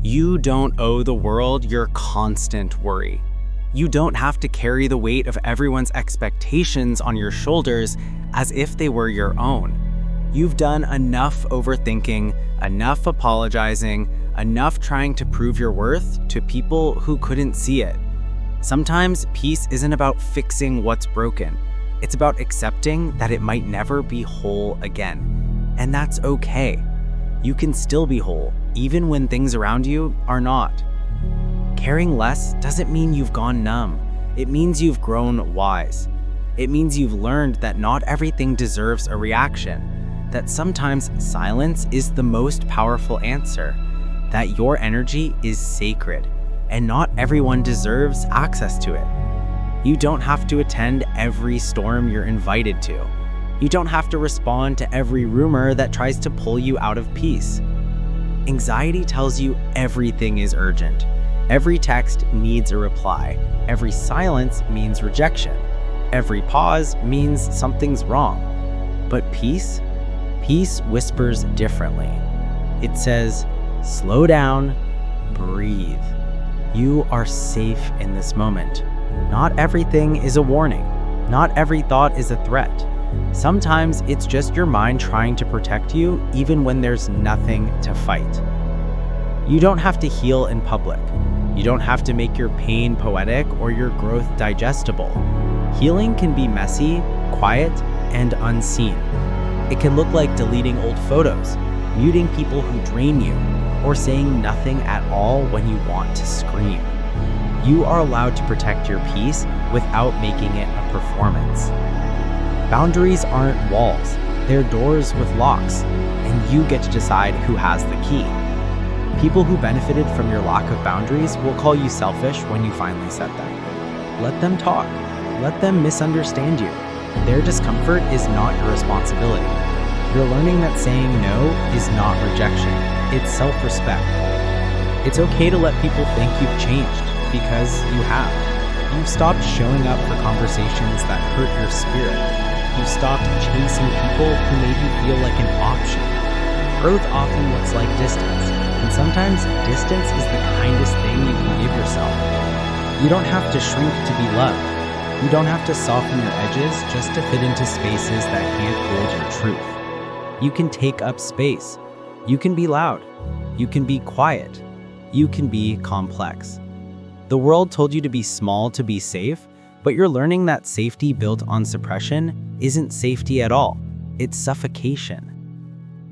You don't owe the world your constant worry. You don't have to carry the weight of everyone's expectations on your shoulders as if they were your own. You've done enough overthinking, enough apologizing, enough trying to prove your worth to people who couldn't see it. Sometimes peace isn't about fixing what's broken. It's about accepting that it might never be whole again. And that's okay. You can still be whole, even when things around you are not. Caring less doesn't mean you've gone numb. It means you've grown wise. It means you've learned that not everything deserves a reaction, that sometimes silence is the most powerful answer, that your energy is sacred, and not everyone deserves access to it. You don't have to attend every storm you're invited to. You don't have to respond to every rumor that tries to pull you out of peace. Anxiety tells you everything is urgent. Every text needs a reply. Every silence means rejection. Every pause means something's wrong. But peace whispers differently. It says, slow down, breathe. You are safe in this moment. Not everything is a warning. Not every thought is a threat. Sometimes it's just your mind trying to protect you even when there's nothing to fight. You don't have to heal in public. You don't have to make your pain poetic or your growth digestible. Healing can be messy, quiet, and unseen. It can look like deleting old photos, muting people who drain you, or saying nothing at all when you want to scream. You are allowed to protect your peace without making it a performance. Boundaries aren't walls, they're doors with locks, and you get to decide who has the key. People who benefited from your lack of boundaries will call you selfish when you finally set them. Let them talk. Let them misunderstand you. Their discomfort is not your responsibility. You're learning that saying no is not rejection, it's self-respect. It's okay to let people think you've changed, because you have. You've stopped showing up for conversations that hurt your spirit. You've stopped chasing people who made you feel like an option. Growth often looks like distance, and sometimes distance is the kindest thing you can give yourself. You don't have to shrink to be loved. You don't have to soften your edges just to fit into spaces that can't hold your truth. You can take up space. You can be loud. You can be quiet. You can be complex. The world told you to be small to be safe, but you're learning that safety built on suppression isn't safety at all. It's suffocation.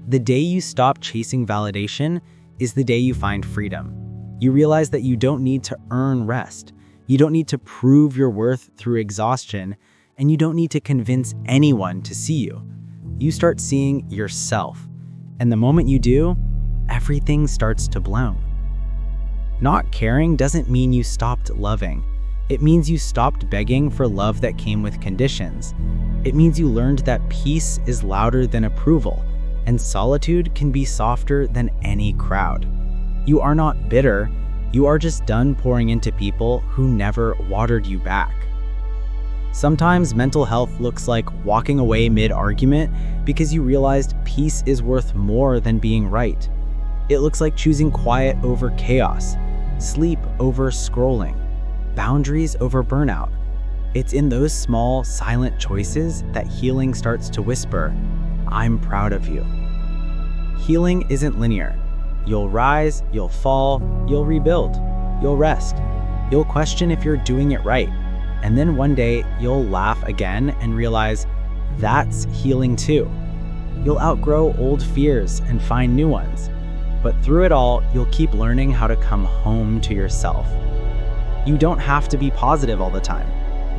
The day you stop chasing validation is the day you find freedom. You realize that you don't need to earn rest. You don't need to prove your worth through exhaustion, and you don't need to convince anyone to see you. You start seeing yourself, and the moment you do, everything starts to bloom. Not caring doesn't mean you stopped loving. It means you stopped begging for love that came with conditions. It means you learned that peace is louder than approval, and solitude can be softer than any crowd. You are not bitter, you are just done pouring into people who never watered you back. Sometimes mental health looks like walking away mid-argument because you realized peace is worth more than being right. It looks like choosing quiet over chaos, sleep over scrolling, boundaries over burnout. It's in those small, silent choices that healing starts to whisper, I'm proud of you. Healing isn't linear. You'll rise, you'll fall, you'll rebuild, you'll rest. You'll question if you're doing it right. And then one day, you'll laugh again and realize that's healing too. You'll outgrow old fears and find new ones. But through it all, you'll keep learning how to come home to yourself. You don't have to be positive all the time.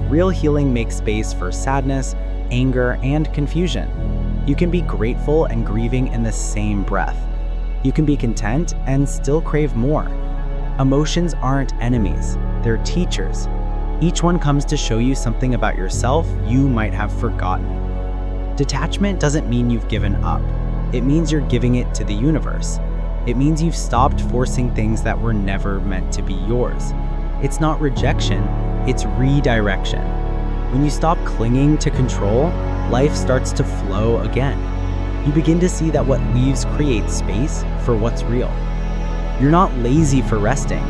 Real healing makes space for sadness, anger, and confusion. You can be grateful and grieving in the same breath. You can be content and still crave more. Emotions aren't enemies, they're teachers. Each one comes to show you something about yourself you might have forgotten. Detachment doesn't mean you've given up. It means you're giving it to the universe. It means you've stopped forcing things that were never meant to be yours. It's not rejection, it's redirection. When you stop clinging to control, life starts to flow again. You begin to see that what leaves creates space for what's real. You're not lazy for resting.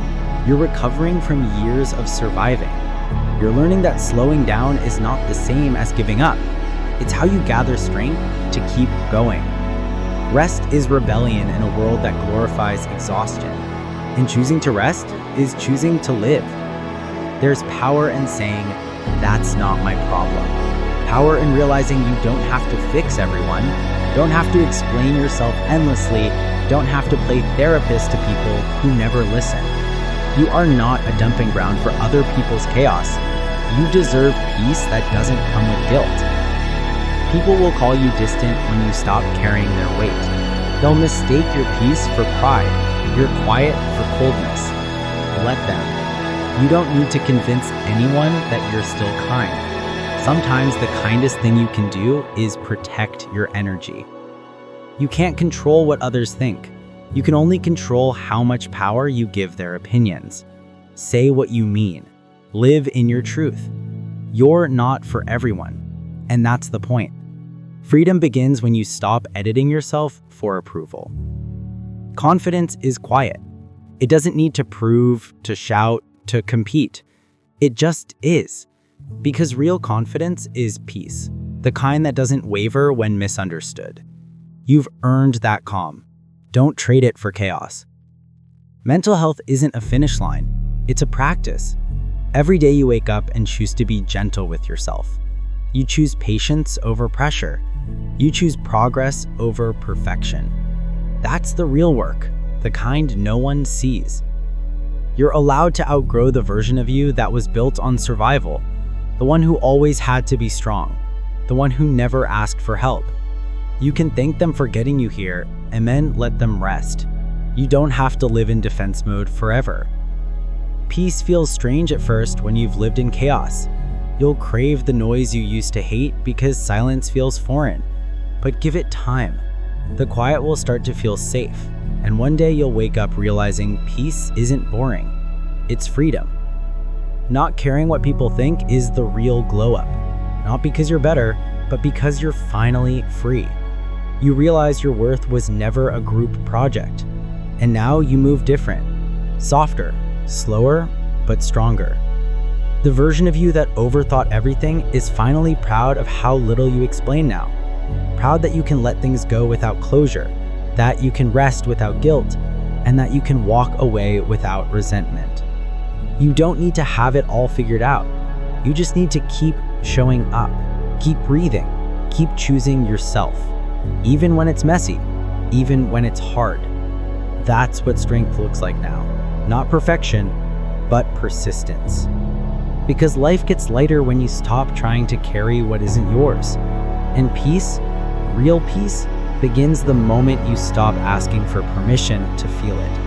You're recovering from years of surviving. You're learning that slowing down is not the same as giving up. It's how you gather strength to keep going. Rest is rebellion in a world that glorifies exhaustion. And choosing to rest is choosing to live. There's power in saying, "That's not my problem." Power in realizing you don't have to fix everyone, don't have to explain yourself endlessly, don't have to play therapist to people who never listen. You are not a dumping ground for other people's chaos. You deserve peace that doesn't come with guilt. People will call you distant when you stop carrying their weight. They'll mistake your peace for pride, your quiet for coldness. Let them. You don't need to convince anyone that you're still kind. Sometimes the kindest thing you can do is protect your energy. You can't control what others think. You can only control how much power you give their opinions. Say what you mean. Live in your truth. You're not for everyone, and that's the point. Freedom begins when you stop editing yourself for approval. Confidence is quiet. It doesn't need to prove, to shout, to compete. It just is. Because real confidence is peace, the kind that doesn't waver when misunderstood. You've earned that calm. Don't trade it for chaos. Mental health isn't a finish line. It's a practice. Every day you wake up and choose to be gentle with yourself. You choose patience over pressure. You choose progress over perfection. That's the real work, the kind no one sees. You're allowed to outgrow the version of you that was built on survival, the one who always had to be strong, the one who never asked for help. You can thank them for getting you here and then let them rest. You don't have to live in defense mode forever. Peace feels strange at first when you've lived in chaos. You'll crave the noise you used to hate because silence feels foreign. But give it time. The quiet will start to feel safe, and one day you'll wake up realizing peace isn't boring. It's freedom. Not caring what people think is the real glow up. Not because you're better, but because you're finally free. You realize your worth was never a group project. And now you move different. Softer, slower, but stronger. The version of you that overthought everything is finally proud of how little you explain now. Proud that you can let things go without closure, that you can rest without guilt, and that you can walk away without resentment. You don't need to have it all figured out. You just need to keep showing up, keep breathing, keep choosing yourself, even when it's messy, even when it's hard. That's what strength looks like now. Not perfection, but persistence. Because life gets lighter when you stop trying to carry what isn't yours. And peace, real peace, begins the moment you stop asking for permission to feel it.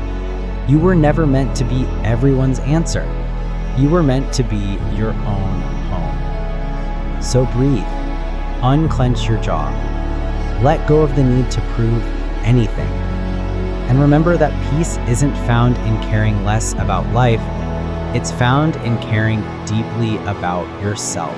You were never meant to be everyone's answer. You were meant to be your own home. So breathe, unclench your jaw, let go of the need to prove anything. And remember that peace isn't found in caring less about life, it's found in caring deeply about yourself.